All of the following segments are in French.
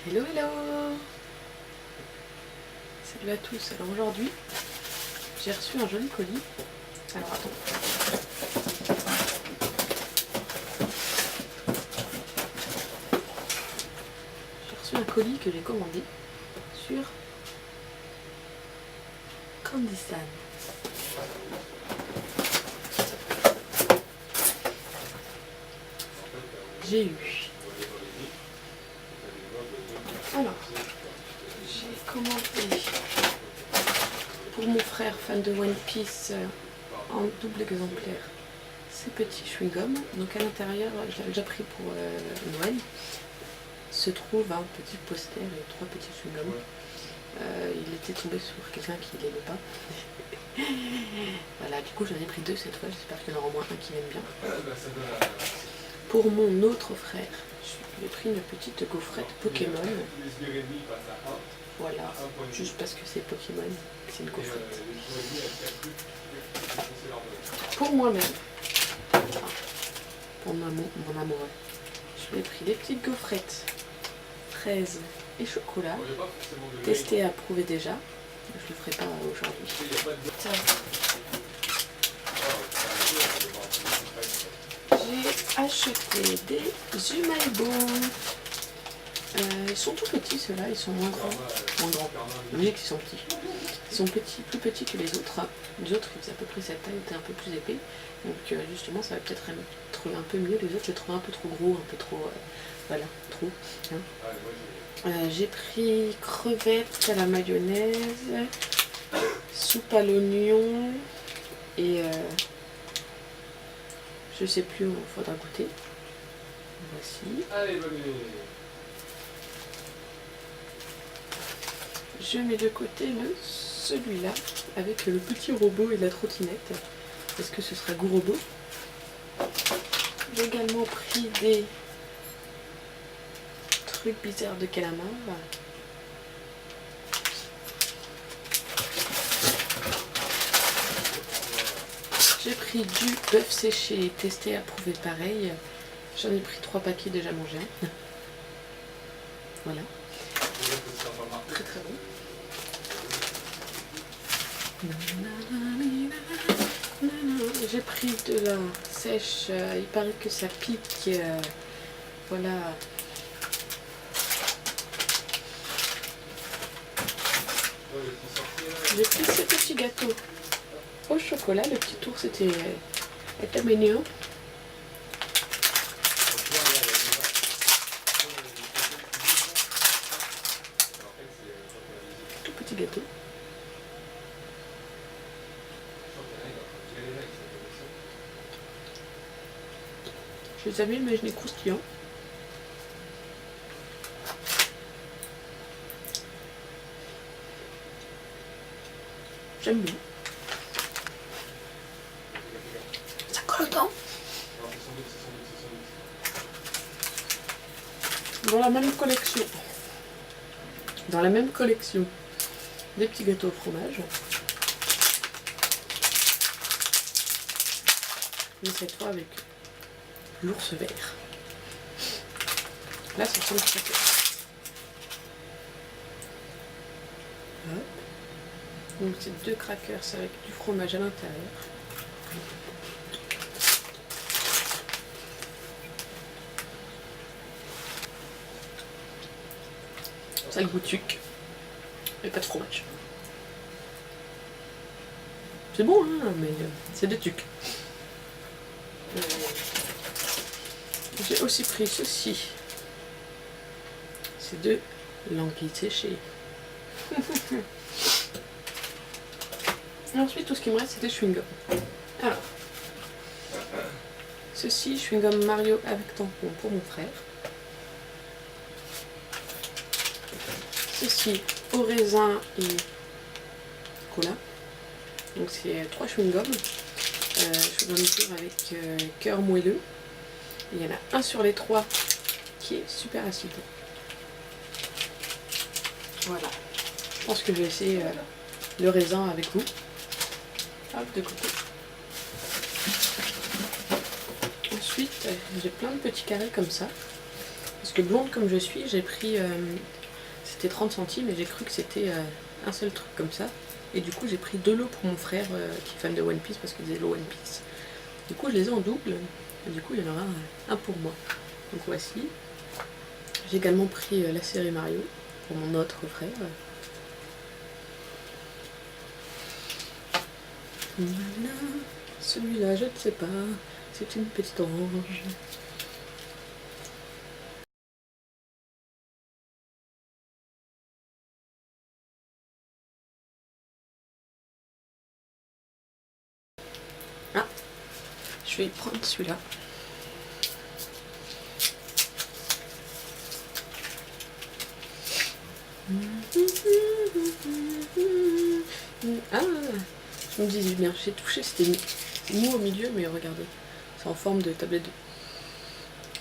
Hello hello. Salut à tous. Alors aujourd'hui j'ai reçu un joli colis. Alors attends. J'ai reçu un colis que j'ai commandé sur Candysan. J'ai eu. Alors, j'ai commandé pour mon frère fan de One Piece en double exemplaire ces petits chewing-gums. Donc à l'intérieur, j'avais déjà pris pour Noël, se trouve un petit poster et 3 petits chewing-gums. Il était tombé sur quelqu'un qui ne l'aimait pas. Voilà, du coup j'en ai pris 2 cette fois, j'espère qu'il y en aura au moins un qui m'aime bien. Pour mon autre frère, j'ai pris une petite gaufrette Pokémon. Voilà, juste parce que c'est Pokémon, c'est une gaufrette. Pour moi-même, pour mon amoureux, je lui ai pris des petites gaufrettes fraises et chocolat, testé et approuvé déjà. Je le ferai pas aujourd'hui. J'ai acheté des Umalbo. Ils sont tout petits ceux-là, ils sont moins grands. Je dis qu'ils sont petits. Ils sont petits, plus petits que les autres. Les autres ils faisaient à peu près cette taille, étaient un peu plus épais. Donc justement ça va peut-être être un peu mieux. Les autres je les trouve un peu trop gros, un peu trop... voilà, trop. Hein. J'ai pris crevettes à la mayonnaise, soupe à l'oignon et je sais plus, il faudra goûter. Voici. Je mets de côté celui-là avec le petit robot et la trottinette. Est-ce que ce sera goût robot? J'ai également pris des trucs bizarres de calamar. J'ai pris du bœuf séché, testé, approuvé pareil. J'en ai pris 3 paquets déjà mangés. Voilà. Très très bon. J'ai pris de la sèche, il paraît que ça pique. Voilà. J'ai pris ce petit gâteau au chocolat, le petit tour était mignon. Tout petit gâteau. Je les avais imaginés croustillants. J'aime bien. Ça colle aux dents. Dans la même collection, des petits gâteaux au fromage. Mais cette fois avec l'ours vert. Là, ça ressemble très bien. Hop. Donc c'est 2 crackers avec du fromage à l'intérieur. Ça le goût tuc. Et pas de fromage. C'est bon, hein, mais c'est de tuc. J'ai aussi pris ceci. C'est 2 languilles séchées. Et ensuite, tout ce qui me reste, c'est des chewing-gums. Alors, ceci, chewing-gum Mario avec tampon pour mon frère. Ceci, au raisin et cola. Donc c'est 3 chewing-gums. Chewing-gum avec cœur moelleux. Et il y en a un sur les 3 qui est super acide. Voilà. Je pense que je vais essayer le raisin avec vous. Hop, de côté. Ensuite, j'ai plein de petits carrés comme ça. Parce que blonde comme je suis, j'ai pris, c'était 30 centimes et j'ai cru que c'était un seul truc comme ça. Et du coup j'ai pris 2 lots pour mon frère qui est fan de One Piece parce qu'il disait lots One Piece. Du coup je les ai en double et du coup il y en aura un pour moi. Donc voici. J'ai également pris la série Mario pour mon autre frère. Voilà. Celui-là je ne sais pas, c'est une petite orange. Ah, je vais prendre celui-là. Ah, je me disais bien, j'ai touché, c'était mou au milieu, mais regardez, c'est en forme de tablette de...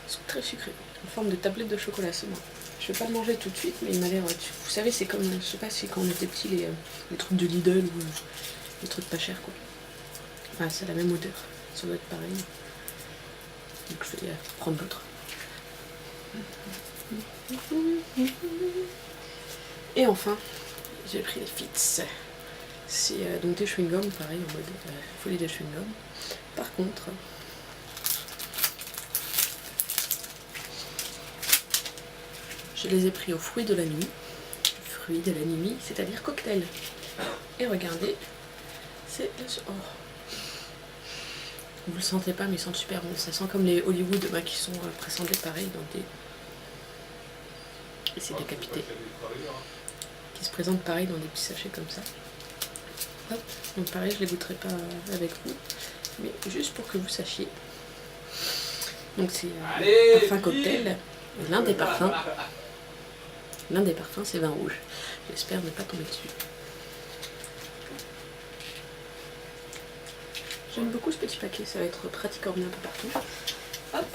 C'est très sucré, en forme de tablette de chocolat, c'est bon. Je vais pas le manger tout de suite, mais il m'a l'air... Vous savez, c'est comme, je sais pas si quand on était petits, les trucs de Lidl ou les trucs pas chers, quoi. Enfin, c'est la même odeur, ça doit être pareil. Donc je vais prendre l'autre. Et enfin, j'ai pris les Fits. C'est donc des chewing-gums, pareil, en mode folie des chewing-gums. Par contre, je les ai pris aux fruits de la nuit. Fruits de la nuit, c'est-à-dire cocktail. Et regardez, c'est... Oh. Vous le sentez pas, mais ils sentent super bon. Ça sent comme les Hollywood qui sont présentés pareil dans des... Et c'est décapité. Qui se présentent pareil dans des petits sachets comme ça. Hop. Donc pareil, je les goûterai pas avec vous, mais juste pour que vous sachiez. Donc c'est parfum cocktail. L'un des parfums c'est vin rouge. J'espère ne pas tomber dessus. J'aime beaucoup ce petit paquet, ça va être pratique à emmener un peu partout. Hop.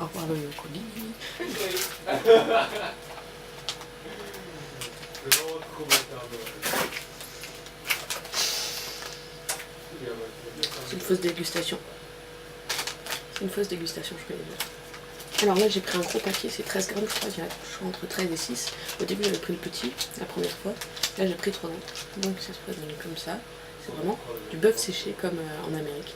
Au revoir le colis. C'est une fausse dégustation. C'est une fausse dégustation, je peux le dire. Alors là j'ai pris un gros paquet, c'est 13 grammes, je crois, je suis entre 13 et 6. Au début j'avais pris le petit, la première fois. Là j'ai pris 3 ans. Donc ça se présente comme ça. C'est vraiment du bœuf séché comme en Amérique.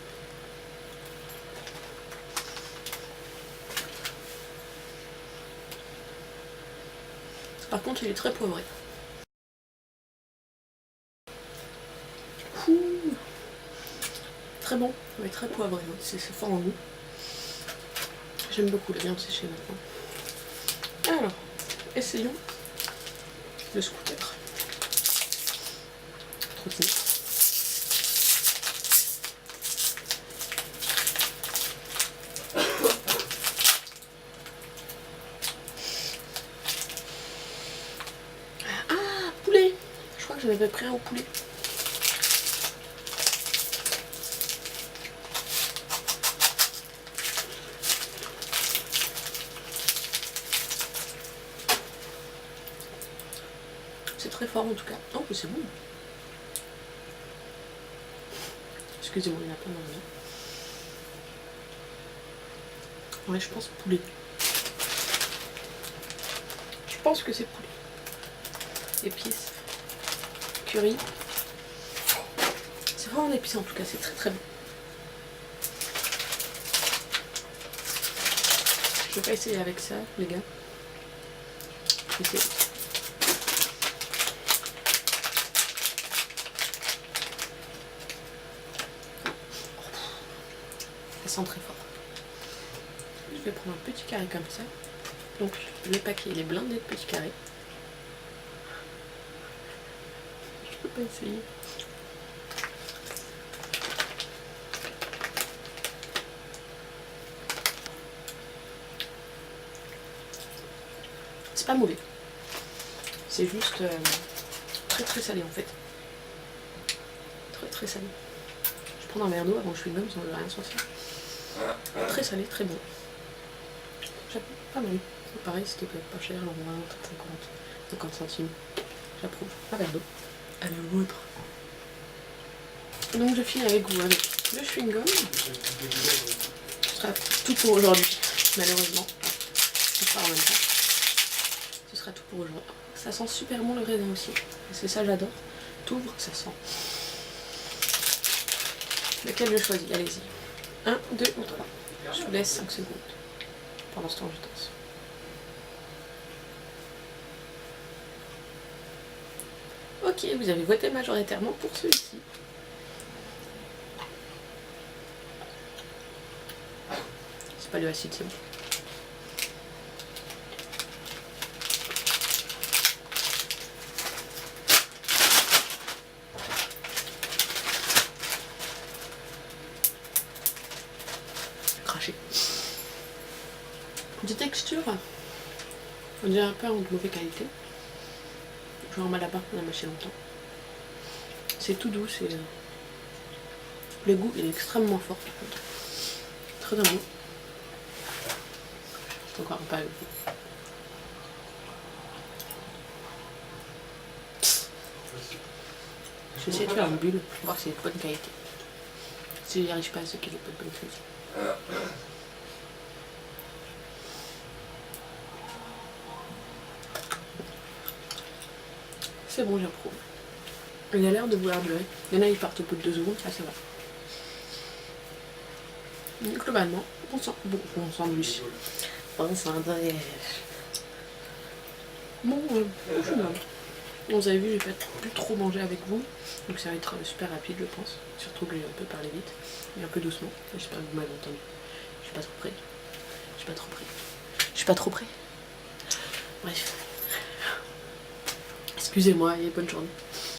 Par contre il est très poivré. Très bon, mais très poivré, hein. C'est fort en goût. J'aime beaucoup la viande séchée maintenant. Alors, essayons le scooter. Trop de Ah, poulet! Je crois que j'en avais pris un au poulet. C'est très fort en tout cas. Oh, mais c'est bon. Excusez-moi, il y en a plein dans le nez. Ouais, je pense poulet. Je pense que c'est poulet. Épices. Curry. C'est vraiment épicé en tout cas, c'est très très bon. Je vais pas essayer avec ça, les gars. Essayez. Ça sent très fort. Je vais prendre un petit carré comme ça. Donc le paquet il est blindé de petits carrés. Je peux pas essayer. C'est pas mauvais. C'est juste très très salé en fait. Très très salé. Je prends un verre d'eau avant que je fume, ça ne veut rien sentir. Très salé, très bon. Pas mal. Pareil, c'était pas cher, alors 50 centimes. J'approuve. Un verre d'eau. À la vôtre. Donc je finis avec vous avec le chewing-gum. Ce sera tout pour aujourd'hui, malheureusement. tout ça en même temps. Ce sera tout pour aujourd'hui. Ça sent super bon le raisin aussi. C'est ça j'adore. T'ouvres, ça sent. Lequel je choisis? Allez-y. 1, 2 ou 3. Je vous laisse 5 secondes. Pendant ce temps, je danse. Ok, vous avez voté majoritairement pour celui-ci. C'est pas le acide, c'est bon. Craché. De texture, on dirait un peu de mauvaise qualité. Genre Malabar qu'on a mâché longtemps. C'est tout doux, c'est... Le goût il est extrêmement fort par contre. Très bon. C'est encore pas le goût. Je vais essayer de faire une bulle pour voir si c'est de bonne qualité. Si j'y arrive pas, c'est qu'il est pas de bonne qualité. C'est bon, j'approuve. Il a l'air de vouloir durer. Il y en a, ils partent au bout de 2 secondes, ça va. Globalement, bon sandwich. Bon sandwich. Bon, vous avez vu, j'ai pas plus trop mangé avec vous. Donc ça va être super rapide, je pense. Surtout que j'ai un peu parlé vite. Et un peu doucement. J'espère que vous m'avez entendu. Je suis pas trop près. Je suis pas trop près. Je suis pas trop près. Bref. Excusez-moi et bonne journée.